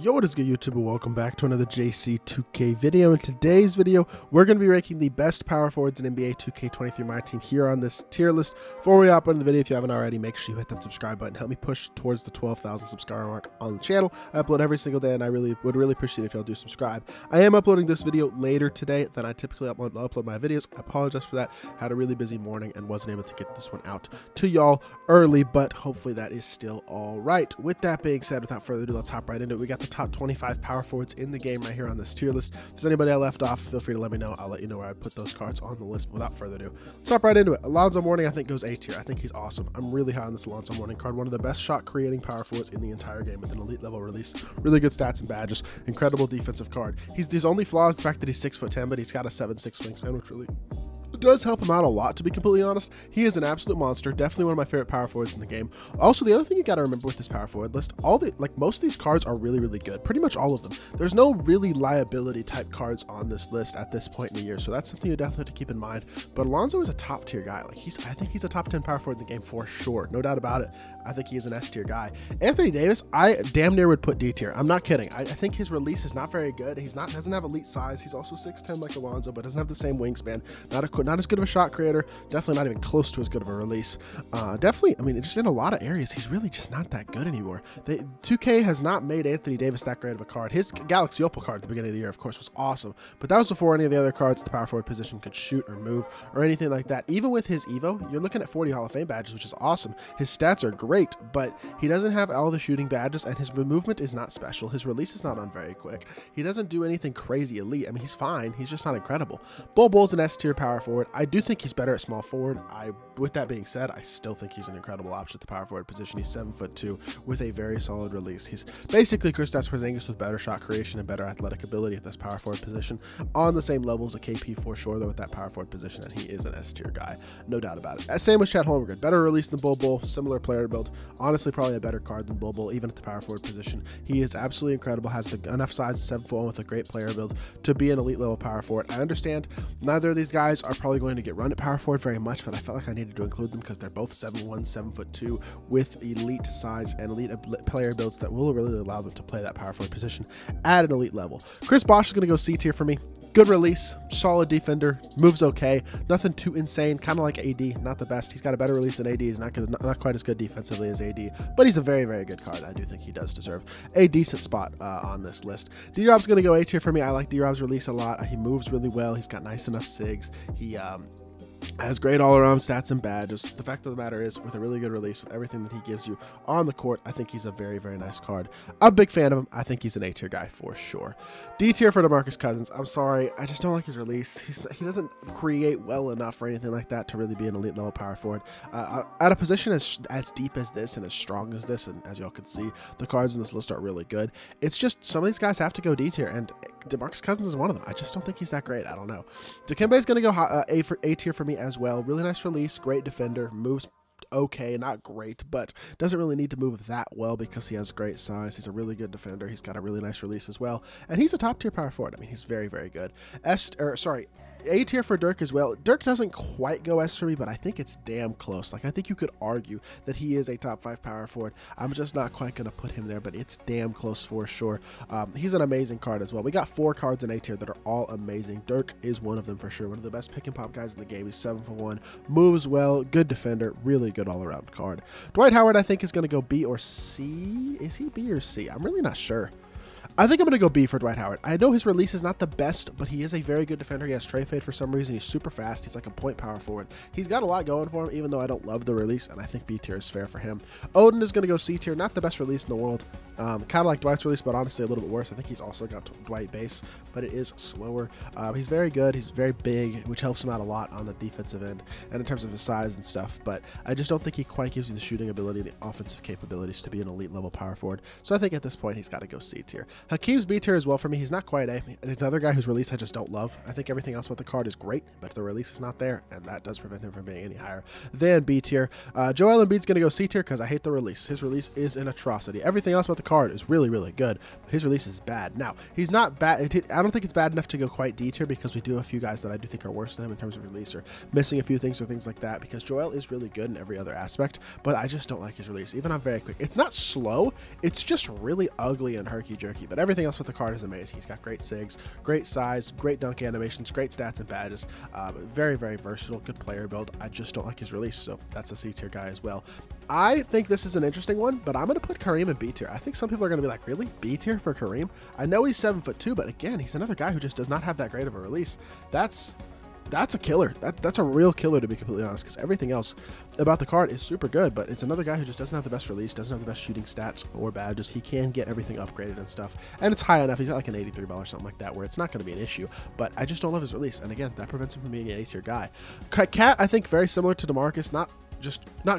Yo, what is good, YouTube? Welcome back to another JC2K video. In today's video, we're going to be ranking the best power forwards in NBA 2K23 MyTEAM here on this tier list. Before we hop into the video, if you haven't already, make sure you hit that subscribe button. Help me push towards the 12,000 subscriber mark on the channel. I upload every single day, and I would really appreciate it if y'all do subscribe. I am uploading this video later today than I typically upload my videos. I apologize for that. Had a really busy morning and wasn't able to get this one out to y'all early, but hopefully that is still all right. With that being said, without further ado, let's hop right into it. We got the top 25 power forwards in the game right here on this tier list. If there's anybody I left off, feel free to let me know. I'll let you know where I put those cards on the list. But without further ado, let's hop right into it. Alonzo Mourning, I think, goes A tier. I think he's awesome. I'm really high on this Alonzo Mourning card. One of the best shot creating power forwards in the entire game with an elite level release. Really good stats and badges. Incredible defensive card. His only flaw is the fact that he's 6'10", but he's got a 7'6" wingspan, which really does help him out a lot, to be completely honest. He is an absolute monster, definitely one of my favorite power forwards in the game. Also, the other thing you got to remember with this power forward list, most of these cards are really good, pretty much all of them. There's no really liability type cards on this list at this point in the year, so that's something you definitely have to keep in mind. But Alonzo is a top tier guy. I think he's a top 10 power forward in the game for sure, no doubt about it. I think he is an S tier guy. Anthony Davis, I damn near would put D tier. I'm not kidding. I think his release is not very good. Doesn't have elite size. He's also 6'10" like Alonzo, but doesn't have the same wingspan. Not as good of a shot creator. Definitely not even close to as good of a release. Definitely, I mean, just in a lot of areas, he's really just not that good anymore. 2K has not made Anthony Davis that great of a card. His Galaxy Opal card at the beginning of the year, of course, was awesome, but that was before any of the other cards at the power forward position could shoot or move or anything like that. Even with his Evo, you're looking at 40 Hall of Fame badges, which is awesome. His stats are great, but he doesn't have all the shooting badges, and his movement is not special. His release is not on very quick. He doesn't do anything crazy elite. I mean, he's fine. He's just not incredible. Bull's an S tier power forward. I do think he's better at small forward. With that being said, I still think he's an incredible option at the power forward position. He's 7'2" with a very solid release. He's basically Kristaps Porzingis with better shot creation and better athletic ability at this power forward position. On the same levels of KP for sure, though, with that power forward position, and he is an S tier guy, no doubt about it. Same with Chet Holmgren. Better release than Bull, similar player build. Honestly, probably a better card than Bull, even at the power forward position. He is absolutely incredible, has enough size, 7'1" with a great player build to be an elite level power forward. I understand neither of these guys are probably going to get run at power forward very much, but I felt like I needed to include them because they're both 7'1", 7'2", with elite size and elite player builds that will really allow them to play that power forward position at an elite level. Chris Bosh is going to go C tier for me. Good release, solid defender, moves okay, nothing too insane, kind of like AD, not the best. He's got a better release than AD. He's not quite as good defensively as AD, but he's a very good card. I do think he does deserve a decent spot on this list. D-Rob's going to go A tier for me. I like D-Rob's release a lot. He moves really well. He's got nice enough SIGs. He has great all-around stats and badges. The fact of the matter is, with a really good release, with everything that he gives you on the court, I think he's a very nice card. I'm a big fan of him. I think he's an A-tier guy for sure. D tier for DeMarcus Cousins. I'm sorry, I just don't like his release. He doesn't create well enough or anything like that to really be an elite level power forward. At a position as deep as this and as strong as this, and as y'all can see, the cards in this list are really good. It's just some of these guys have to go D tier, and DeMarcus Cousins is one of them. I just don't think he's that great. I don't know. Dikembe is going to go A tier for me as well. Really nice release, great defender, moves okay, not great, but doesn't really need to move that well because he has great size. He's a really good defender. He's got a really nice release as well, and he's a top tier power forward. I mean, he's very good. A tier for Dirk as well. Dirk doesn't quite go S for me, but I think it's damn close. I think you could argue that he is a top 5 power forward. I'm just not quite going to put him there, but it's damn close for sure. He's an amazing card as well. We got 4 cards in A tier that are all amazing. Dirk is one of them for sure. One of the best pick and pop guys in the game. He's 7'1", moves well, good defender, really good all-around card. Dwight Howard, I think, is going to go B or C. Is he B or C? I'm really not sure. I think I'm going to go B for Dwight Howard. I know his release is not the best, but he is a very good defender. He has tray fade for some reason. He's super fast. He's like a point power forward. He's got a lot going for him, even though I don't love the release, and I think B tier is fair for him. Odin is going to go C tier. Not the best release in the world. Kind of like Dwight's release, but honestly a little bit worse. I think he's also got Dwight base, but it is slower. He's very good. He's very big, which helps him out a lot on the defensive end and in terms of his size and stuff, but I just don't think he quite gives you the shooting ability and the offensive capabilities to be an elite level power forward. So I think at this point he's got to go C tier. Hakeem's B tier as well for me. He's not quite A. Another guy whose release I just don't love. I think everything else about the card is great, but the release is not there, and that does prevent him from being any higher than B tier. Joel Embiid's going to go C tier because I hate the release. His release is an atrocity. Everything else about the card is really good, but his release is bad. Now, he's not bad. I don't think it's bad enough to go quite D tier because we do have a few guys that I do think are worse than him in terms of release or missing a few things or things like that, because Joel is really good in every other aspect, but I just don't like his release. Even on very quick. It's not slow. It's just really ugly and herky-jerky. but everything else with the card is amazing. He's got great sigs, great size, great dunk animations, great stats and badges. Very, very versatile, good player build. I just don't like his release, so that's a C tier guy as well. I think this is an interesting one, but I'm going to put Kareem in B tier. I think some people are going to be like, really? B tier for Kareem? I know he's 7'2", but again, he's another guy who just does not have that great of a release. That's a killer. That's a real killer, to be completely honest, because everything else about the card is super good, but it's another guy who just doesn't have the best release, doesn't have the best shooting stats or badges. He can get everything upgraded and stuff, and it's high enough. He's got like an 83 ball or something like that, where it's not going to be an issue, but I just don't love his release, and again, that prevents him from being an A tier guy. Cat, I think, very similar to DeMarcus, not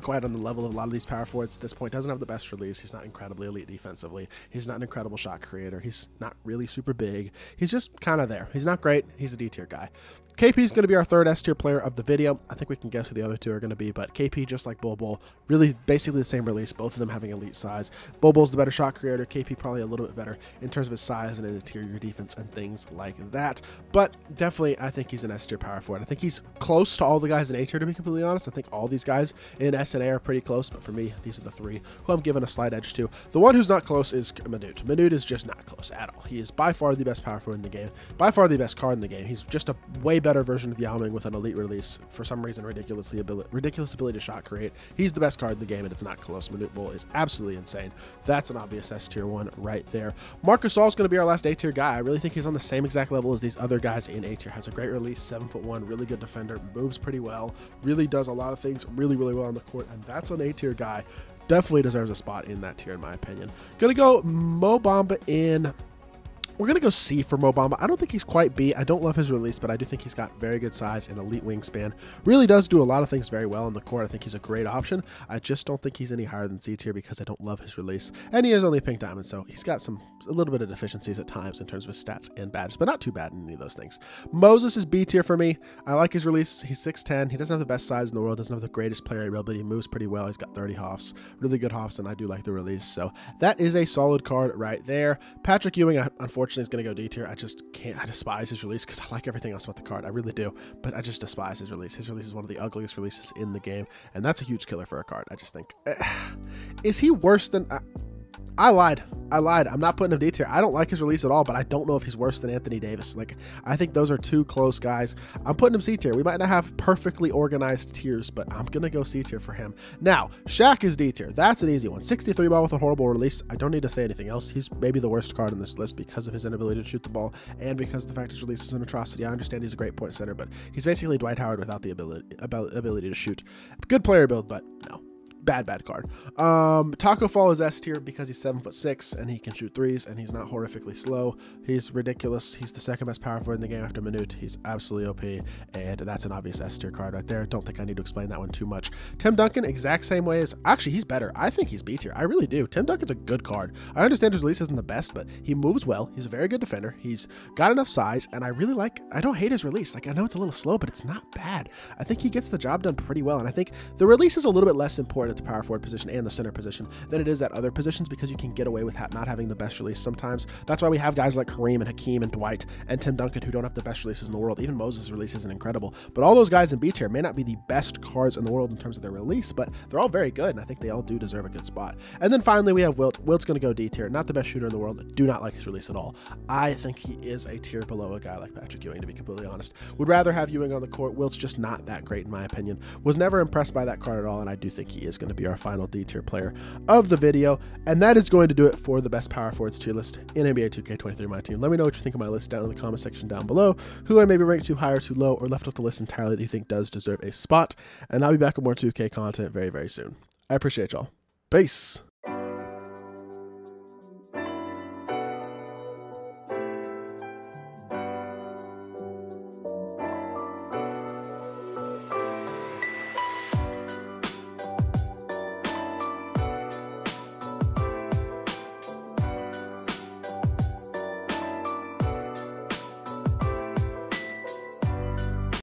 quite on the level of a lot of these power forwards at this point. Doesn't have the best release. He's not incredibly elite defensively. He's not an incredible shot creator. He's not really super big. He's just kind of there. He's not great. He's a D tier guy. KP is going to be our third S tier player of the video. I think we can guess who the other two are going to be, but KP, just like Bol, really basically the same release, both of them having elite size. Bol's the better shot creator. KP probably a little bit better in terms of his size and interior defense and things like that, but definitely I think he's an S tier power forward. I think he's close to all the guys in A tier, to be completely honest. I think all these guys in S and A are pretty close, but for me, these are the three who I'm giving a slight edge to. The one who's not close is Manute. Manute is just not close at all. He is by far the best power forward in the game, by far the best card in the game. He's just a way better version of Yao Ming with an elite release. For some reason, ridiculous ability to shot create. He's the best card in the game, and it's not close. Manute Bol is absolutely insane. That's an obvious S tier one right there. Marcus Gasol is going to be our last A tier guy. I really think he's on the same exact level as these other guys in A tier. Has a great release, 7'1", really good defender, moves pretty well, really does a lot of things really, really well on the court, and that's an A tier guy. Definitely deserves a spot in that tier, in my opinion. Gonna go Mo Bamba in. We're going to go C for Mo Bamba. I don't think he's quite B. I don't love his release, but I do think he's got very good size and elite wingspan. Really does do a lot of things very well on the court. I think he's a great option. I just don't think he's any higher than C tier because I don't love his release. And he is only a pink diamond, so he's got a little bit of deficiencies at times in terms of his stats and badges, but not too bad in any of those things. Moses is B tier for me. I like his release. He's 6'10". He doesn't have the best size in the world, doesn't have the greatest player ability, but he moves pretty well. He's got 30 hoffs, really good hoffs, and I do like the release. So that is a solid card right there. Patrick Ewing, unfortunately, is going to go D tier. I just can't. I despise his release because I like everything else about the card. I really do, but I just despise his release. His release is one of the ugliest releases in the game, and that's a huge killer for a card. I just think, is he worse than... I lied. I'm not putting him D tier. I don't like his release at all, but I don't know if he's worse than Anthony Davis. Like, I think those are two close guys. I'm putting him C tier. We might not have perfectly organized tiers, but I'm going to go C tier for him. Now, Shaq is D tier. That's an easy one. 63 ball with a horrible release. I don't need to say anything else. He's maybe the worst card on this list because of his inability to shoot the ball and because of the fact his release is an atrocity. I understand he's a great point center, but he's basically Dwight Howard without the ability to shoot. Good player build, but no. Bad card. Taco Fall is S tier because he's 7'6" and he can shoot threes and he's not horrifically slow. He's ridiculous. He's the second best power forward in the game after Manute. He's absolutely OP, and that's an obvious S tier card right there. Don't think I need to explain that one too much. Tim Duncan, exact same way as... Actually, he's better. I think he's B tier. I really do. Tim Duncan's a good card. I understand his release isn't the best, but he moves well. He's a very good defender. He's got enough size, and I really like... I don't hate his release. Like, I know it's a little slow, but it's not bad. I think he gets the job done pretty well, and I think the release is a little bit less important at the power forward position and the center position than it is at other positions because you can get away with not having the best release sometimes. That's why we have guys like Kareem and Hakeem and Dwight and Tim Duncan who don't have the best releases in the world. Even Moses' release isn't incredible, but all those guys in B tier may not be the best cards in the world in terms of their release, but they're all very good, and I think they all do deserve a good spot. And then finally we have Wilt. Wilt's going to go D tier. Not the best shooter in the world. Do not like his release at all. I think he is a tier below a guy like Patrick Ewing, to be completely honest. Would rather have Ewing on the court. Wilt's just not that great in my opinion. Was never impressed by that card at all, and I do think he is going to be our final D tier player of the video. And that is going to do it for the best power forwards tier list in NBA 2K23 MyTEAM. Let me know what you think of my list down in the comment section down below, who I maybe ranked too high or too low, or left off the list entirely that you think does deserve a spot. And I'll be back with more 2K content very, very soon. I appreciate y'all. Peace.